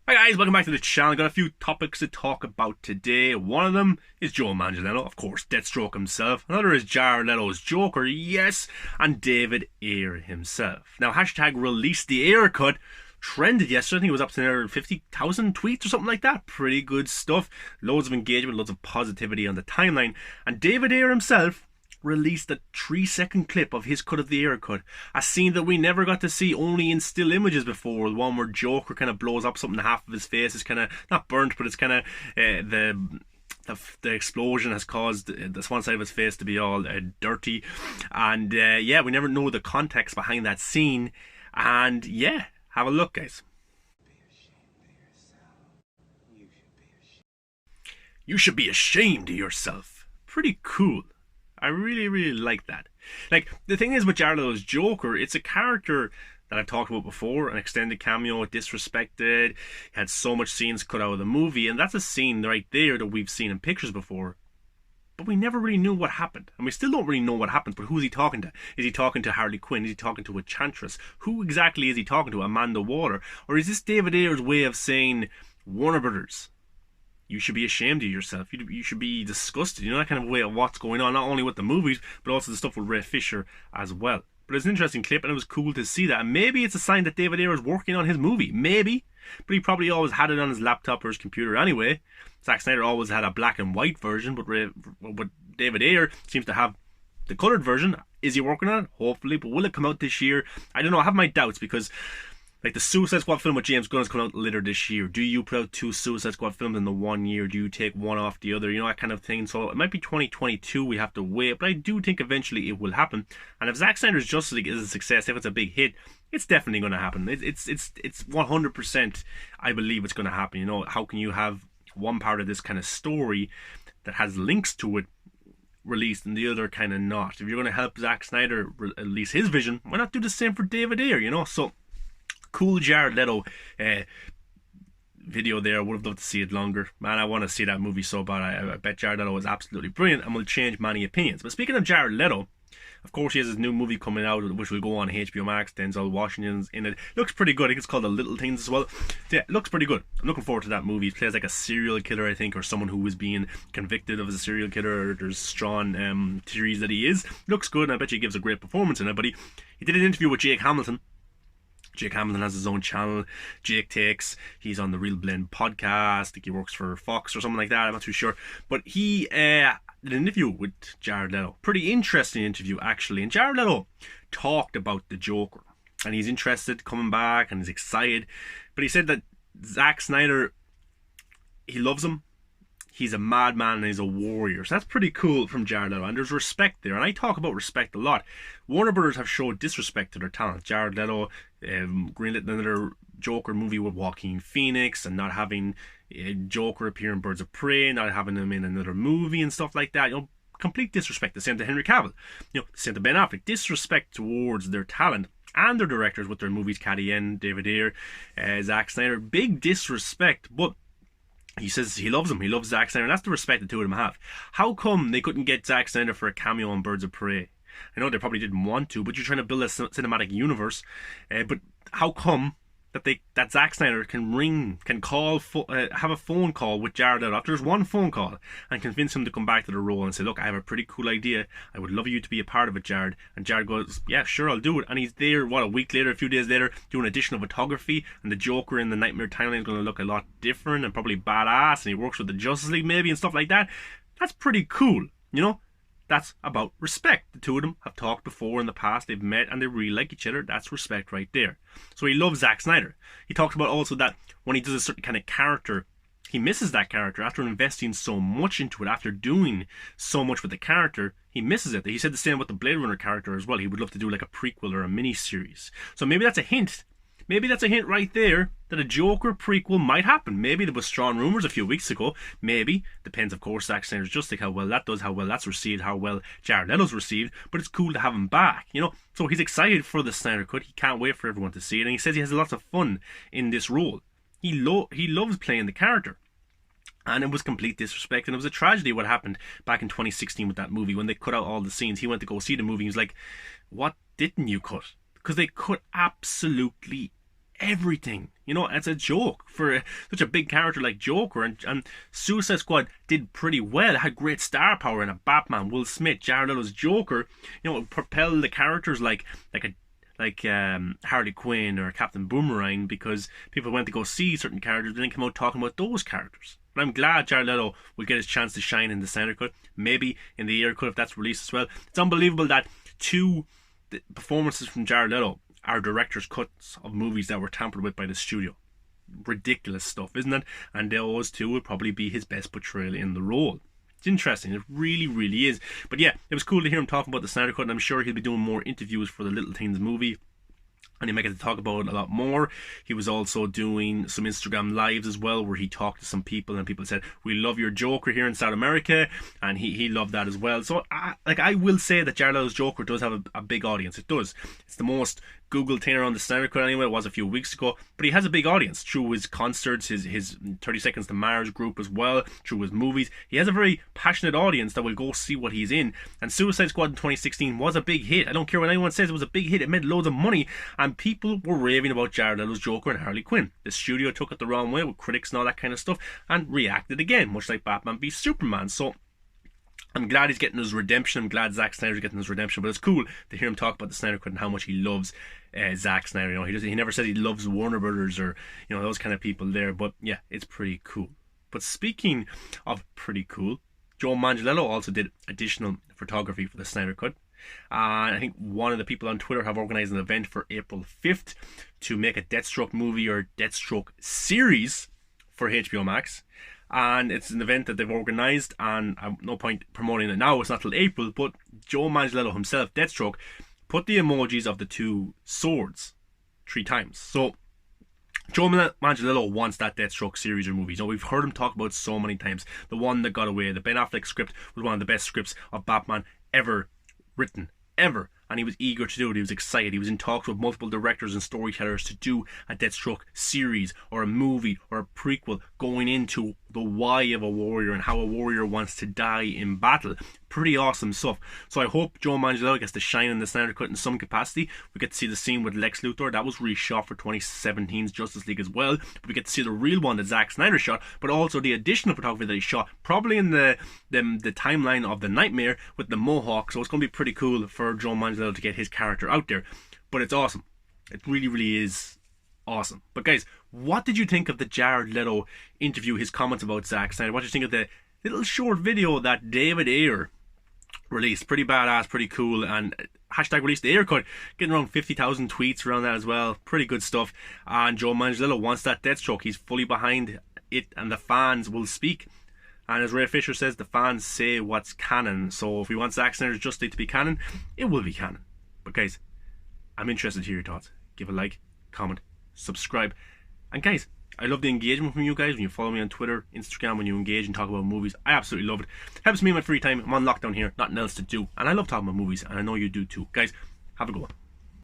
Hi guys, welcome back to the channel. Got a few topics to talk about today. One of them is Joe Manganiello, of course, Deathstroke himself. Another is Jared Leto's Joker, yes, and David Ayer himself. Now, hashtag release the Ayer cut trended yesterday. I think it was up to near 50,000 tweets or something like that. Pretty good stuff. Loads of engagement, loads of positivity on the timeline. And David Ayer himself released a 3-second clip of his cut of the Ayer cut, a scene that we never got to see, only in still images before, the one where Joker kind of blows up something, half of his face is kind of not burnt, but it's kind of the explosion has caused this one side of his face to be all dirty, and yeah, we never know the context behind that scene. And yeah, have a look, guys. You should be ashamed of yourself. Pretty cool. I really like that. Like, the thing is with Jared Leto's Joker, it's a character that I've talked about before, an extended cameo, disrespected, had so much scenes cut out of the movie, and that's a scene right there that we've seen in pictures before. But we never really knew what happened. And we still don't really know what happened, but who's he talking to? Is he talking to Harley Quinn? Is he talking to Enchantress? Who exactly is he talking to? Amanda Waller? Or is this David Ayer's way of saying, Warner Brothers, you should be ashamed of yourself. You should be disgusted. You know, that kind of way of what's going on, not only with the movies, but also the stuff with Ray Fisher as well. But it's an interesting clip, and it was cool to see that. And maybe it's a sign that David Ayer is working on his movie. Maybe. But he probably always had it on his laptop or his computer anyway. Zack Snyder always had a black and white version, but David Ayer seems to have the coloured version. Is he working on it? Hopefully. But will it come out this year? I don't know. I have my doubts because, like, the Suicide Squad film with James Gunn is coming out later this year. Do you put out 2 Suicide Squad films in the 1 year? Do you take one off the other? You know, that kind of thing. So it might be 2022. We have to wait. But I do think eventually it will happen. And if Zack Snyder's Justice League is a success, if it's a big hit, it's definitely going to happen. It's 100%. I believe it's going to happen. You know, how can you have one part of this kind of story that has links to it released and the other kind of not? If you're going to help Zack Snyder release his vision, why not do the same for David Ayer? You know, so cool Jared Leto video there. I would have loved to see it longer. Man, I want to see that movie so bad. I bet Jared Leto is absolutely brilliant and will change many opinions. But speaking of Jared Leto, of course, he has his new movie coming out, which will go on HBO Max. Denzel Washington's in it. Looks pretty good. I think it's called The Little Things as well. Yeah, it looks pretty good. I'm looking forward to that movie. He plays like a serial killer, I think, or someone who is being convicted of as a serial killer. There's strong theories that he is. Looks good, and I bet you he gives a great performance in it. But he did an interview with Jake Hamilton. Jake Hamilton has his own channel, Jake Takes. He's on the Real Blend podcast. I think he works for Fox or something like that. I'm not too sure. But he did an interview with Jared Leto. Pretty interesting interview, actually. And Jared Leto talked about the Joker. And he's interested coming back and he's excited. But he said that Zack Snyder, he loves him. He's a madman and he's a warrior. So that's pretty cool from Jared Leto. And there's respect there. And I talk about respect a lot. Warner Brothers have showed disrespect to their talent. Jared Leto greenlit another Joker movie with Joaquin Phoenix and not having Joker appear in Birds of Prey, not having him in another movie and stuff like that. You know, complete disrespect. The same to Henry Cavill. You know, the same to Ben Affleck. Disrespect towards their talent and their directors with their movies. Caddy N, David Ayer, Zack Snyder. Big disrespect. But he says he loves him. He loves Zack Snyder. And that's the respect the two of them have. How come they couldn't get Zack Snyder for a cameo on Birds of Prey? I know they probably didn't want to, but you're trying to build a cinematic universe. But how come that Zack Snyder can call, have a phone call with Jared Leto after there's one phone call and convince him to come back to the role and say, look, I have a pretty cool idea. I would love you to be a part of it, Jared. And Jared goes, yeah, sure, I'll do it. And he's there, a week later, a few days later, doing additional photography, and the Joker in the Nightmare timeline is going to look a lot different and probably badass, and he works with the Justice League maybe and stuff like that. That's pretty cool, you know? That's about respect. The two of them have talked before in the past. They've met and they really like each other. That's respect right there. So he loves Zack Snyder. He talks about also that when he does a certain kind of character, he misses that character after investing so much into it, after doing so much with the character. He misses it. He said the same with the Blade Runner character as well. He would love to do like a prequel or a mini-series. So maybe that's a hint. Maybe that's a hint right there that a Joker prequel might happen. Maybe there was strong rumours a few weeks ago. Maybe. Depends, of course, Zack Snyder's Justice League, how well that does, how well that's received, how well Jared Leto's received. But it's cool to have him back, you know. So he's excited for the Snyder Cut. He can't wait for everyone to see it. And he says he has lots of fun in this role. He loves playing the character. And it was complete disrespect. And it was a tragedy what happened back in 2016 with that movie. When they cut out all the scenes, he went to go see the movie. He was like, what didn't you cut? Because they cut absolutely everything. You know, it's a joke for such a big character like Joker, and Suicide Squad did pretty well. It had great star power in a Batman, Will Smith, Jared Leto's Joker. You know, it propelled the characters like Harley Quinn or Captain Boomerang, because people went to go see certain characters and then came out talking about those characters. But I'm glad Jared Leto will get his chance to shine in the Snyder Cut, maybe in the Ayer Cut if that's released as well. It's unbelievable that two performances from Jared Leto are director's cuts of movies that were tampered with by the studio. Ridiculous stuff, isn't it? And those two will probably be his best portrayal in the role. It's interesting, it really, really is. But yeah, it was cool to hear him talking about the Snyder Cut, and I'm sure he'll be doing more interviews for the Little Things movie, and he might get to talk about it a lot more. He was also doing some Instagram lives as well, where he talked to some people, and people said, "We love your Joker here in South America," and he loved that as well. So I will say that Jared Leto's Joker does have a big audience. It does. It's the most Googled thing around the Snyder Cut anyway. It was a few weeks ago, but he has a big audience through his concerts, his 30 Seconds to Mars group as well, through his movies. He has a very passionate audience that will go see what he's in. And Suicide Squad in 2016 was a big hit. I don't care what anyone says, it was a big hit. It made loads of money, and people were raving about Jared Leto's Joker and Harley Quinn. The studio took it the wrong way with critics and all that kind of stuff, and reacted again, much like Batman v Superman. So I'm glad he's getting his redemption. I'm glad Zack Snyder's getting his redemption. But it's cool to hear him talk about the Snyder Cut and how much he loves Zack Snyder. You know, he never says he loves Warner Brothers or, you know, those kind of people there. But yeah, it's pretty cool. But speaking of pretty cool, Joe Manganiello also did additional photography for the Snyder Cut. And I think one of the people on Twitter have organised an event for April 5th to make a Deathstroke movie or Deathstroke series for HBO Max. And it's an event that they've organised, and no point promoting it now, it's not till April, but Joe Manganiello himself, Deathstroke, put the emojis of the two swords 3 times. So Joe Manganiello wants that Deathstroke series or movie. You know, we've heard him talk about it so many times. The one that got away, the Ben Affleck script, was one of the best scripts of Batman ever written, ever. And he was eager to do it. He was excited. He was in talks with multiple directors and storytellers to do a Deathstroke series or a movie or a prequel going into the why of a warrior and how a warrior wants to die in battle. Pretty awesome stuff. So I hope Joe Manganiello gets to shine in the Snyder Cut in some capacity. We get to see the scene with Lex Luthor. That was reshot for 2017's Justice League as well. But we get to see the real one that Zack Snyder shot, but also the additional photography that he shot, probably in the timeline of the Nightmare with the Mohawk. So it's going to be pretty cool for Joe Manganiello to get his character out there. But it's awesome. It really, really is awesome. But guys, what did you think of the Jared Leto interview, his comments about Zack Snyder? What did you think of the little short video that David Ayer released? Pretty badass, pretty cool, and hashtag released the Ayer Cut, getting around 50,000 tweets around that as well. Pretty good stuff. And Joe Manganiello wants that Deathstroke. He's fully behind it, and the fans will speak. And as Ray Fisher says, the fans say what's canon. So if we want Zack Snyder's Justice League to be canon, it will be canon. But guys, I'm interested to hear your thoughts. Give a like, comment, subscribe. And guys, I love the engagement from you guys when you follow me on Twitter, Instagram, when you engage and talk about movies. I absolutely love it. Helps me in my free time. I'm on lockdown here, nothing else to do. And I love talking about movies, and I know you do too. Guys, have a good one.